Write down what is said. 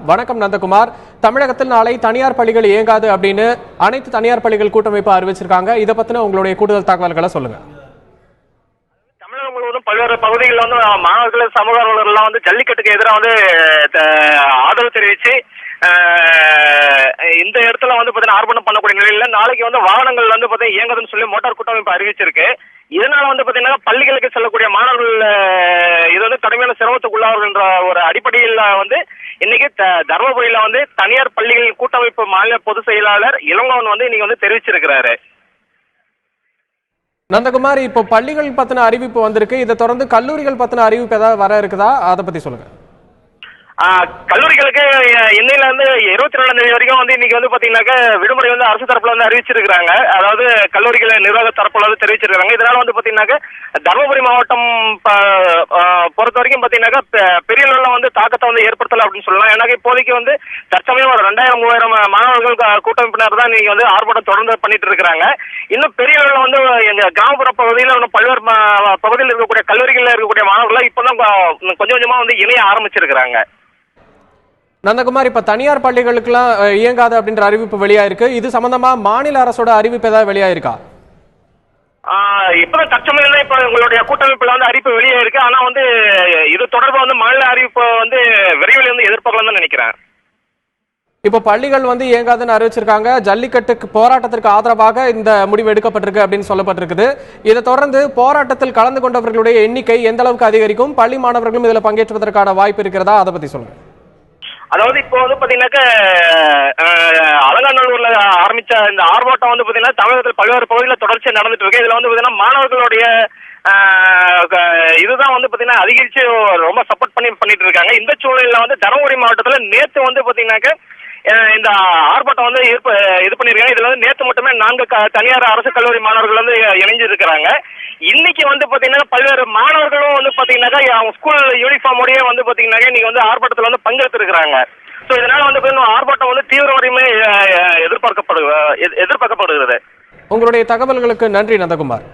வணக்கம் நந்தகுமார். தமிழகத்தில் நாளை தனியார் பள்ளிகள் இயங்காது அப்படின்னு அனைத்து தனியார் பள்ளிகள் கூட்டமைப்பு அறிவிச்சிருக்காங்க. இதை பத்தின உங்களுடைய கூடுதல் தகவல்களை சொல்லுங்க. தமிழகம் முழுவதும் பல்வேறு பகுதிகளில் வந்து மாணவர்கள் சமூக ஆர்வலர்கள் வந்து ஜல்லிக்கட்டுக்கு எதிராக வந்து ஆதரவு தெரிவிச்சு இந்த இடத்துல வந்து பாத்தீங்கன்னா ஆர்ப்பாட்டம் பண்ணக்கூடிய நிலையில நாளைக்கு வந்து வாகனங்கள் வந்து பாத்தீங்கன்னா இயங்குதுன்னு சொல்லி மோட்டார் கூட்டமைப்பு அறிவிச்சிருக்கு. இதனால வந்து பாத்தீங்கன்னா பள்ளிகளுக்கு செல்லக்கூடிய மாணவர்கள் இது வந்து கடுமையான சிரமத்துக்குள்ளார்கள் ஒரு அடிப்படையில் வந்து இன்னைக்கு தர்மபுரியில வந்து தனியார் பள்ளிகள் கூட்டமைப்பு மாநில பொதுச் செயலாளர் இளங்கோவன் வந்து இன்னைக்கு வந்து தெரிவிச்சிருக்கிறாரு. நந்தகுமார், இப்போ பள்ளிகள் பத்தின அறிவிப்பு வந்திருக்கு. இதை தொடர்ந்து கல்லூரிகள் பத்தின அறிவிப்பு ஏதாவது வர இருக்குதா? அதை பத்தி சொல்லுங்க. கல்லூரிகளுக்கு இன்னையில இருந்து 22ஆம் தேதி வரைக்கும் வந்து இன்னைக்கு வந்து பாத்தீங்கன்னாக்க விடுமுறை வந்து அரசு தரப்புல வந்து அறிவிச்சிருக்காங்க. அதாவது கல்லூரிகள் நிர்வாக தரப்புல வந்து தெரிவிச்சிருக்காங்க. இதனால வந்து பாத்தீங்கன்னாக்க தர்மபுரி மாவட்டம் பொறுத்த வரைக்கும் பாத்தீங்கன்னாக்கா பெரிய அளவுல வந்து தாக்கத்தை வந்து ஏற்படுத்தல அப்படின்னு சொல்லலாம். ஏன்னா இப்போதைக்கு வந்து தற்சமயம் ஒரு 2000-3000 மாணவர்கள் கூட்டமைப்பினர் தான் நீங்க வந்து ஆர்ப்பாட்டம் தொடர்ந்து பண்ணிட்டு இருக்கிறாங்க. இன்னும் பெரிய அளவுல வந்து எங்க கிராமப்புற பகுதியில் பல்வேறு பகுதியில் இருக்கக்கூடிய கல்லூரிகளில் இருக்கக்கூடிய மாணவர்கள் இப்பதான் கொஞ்சம் கொஞ்சமா வந்து இணைய ஆரம்பிச்சிருக்கிறாங்க. நந்தகுமார், இப்ப தனியார் பள்ளிகளுக்கெல்லாம் இயங்காது அப்படின்ற அறிவிப்பு வெளியாயிருக்கு. இது சம்பந்தமா மாநில அரசோட அறிவிப்பு ஏதாவது வெளியாயிருக்கா? இப்பதான் தற்சமயம் இப்ப உங்களுடைய கூட்டமைப்புல வந்து அறிவிப்பு வெளியே இருக்கு. ஆனா வந்து இது தொடர்பா வந்து மாநில அறிவிப்பு வந்து விரைவில் வந்து எதிர்பார்க்கலாம் தான் நினைக்கிறேன். இப்ப பள்ளிகள் வந்து இயங்காதுன்னு அறிவிச்சிருக்காங்க. ஜல்லிக்கட்டுக்கு போராட்டத்திற்கு ஆதரவாக இந்த முடிவு எடுக்கப்பட்டிருக்கு அப்படின்னு சொல்லப்பட்டிருக்குது. இதை தொடர்ந்து போராட்டத்தில் கலந்து கொண்டவர்களுடைய எண்ணிக்கை எந்த அளவுக்கு அதிகரிக்கும்? பள்ளி மாணவர்களும் இதுல பங்கேற்றுவதற்கான வாய்ப்பு இருக்கிறதா? அதை பத்தி சொல்லுங்க. அதாவது இப்போ வந்து பாத்தீங்கன்னாக்க அலங்காநல்லூர்ல ஆரம்பிச்ச இந்த ஆர்ப்பாட்டம் வந்து பாத்தீங்கன்னா தமிழகத்தில் பல்வேறு பகுதியில் தொடர்ச்சியா நடந்துட்டு இருக்கு. இதுல வந்து பாத்தீங்கன்னா மாணவர்களுடைய இதுதான் வந்து பாத்தீங்கன்னா அதிகரிச்சு ரொம்ப சப்போர்ட் பண்ணிட்டு இருக்காங்க. இந்த சூழ்நிலையில வந்து தருமபுரி மாவட்டத்துல நேத்து வந்து பாத்தீங்கன்னாக்க இந்த ஆர்ப்பாட்டம் வந்து இது பண்ணிருக்காங்க. இதுல வந்து நேத்து மட்டுமே 4 தனியார் அரசு கல்லூரி மாணவர்கள் வந்து இணைஞ்சு இருக்கிறாங்க. இன்னைக்கு வந்து பாத்தீங்கன்னா பல்வேறு மாணவர்களும் வந்து பாத்தீங்கன்னாக்கா அவங்க ஸ்கூல் யூனிஃபார்மோடய வந்து பாத்தீங்கன்னாக்க இன்னைக்கு வந்து ஆர்ப்பாட்டத்துல வந்து பங்கெடுத்து இருக்கிறாங்க. சோ இதனால வந்து ஆர்ப்பாட்டம் வந்து தீவிர வரையுமே எதிர்பார்க்கப்படுகிறது. உங்களுடைய தகவல்களுக்கு நன்றி நந்தகுமார்.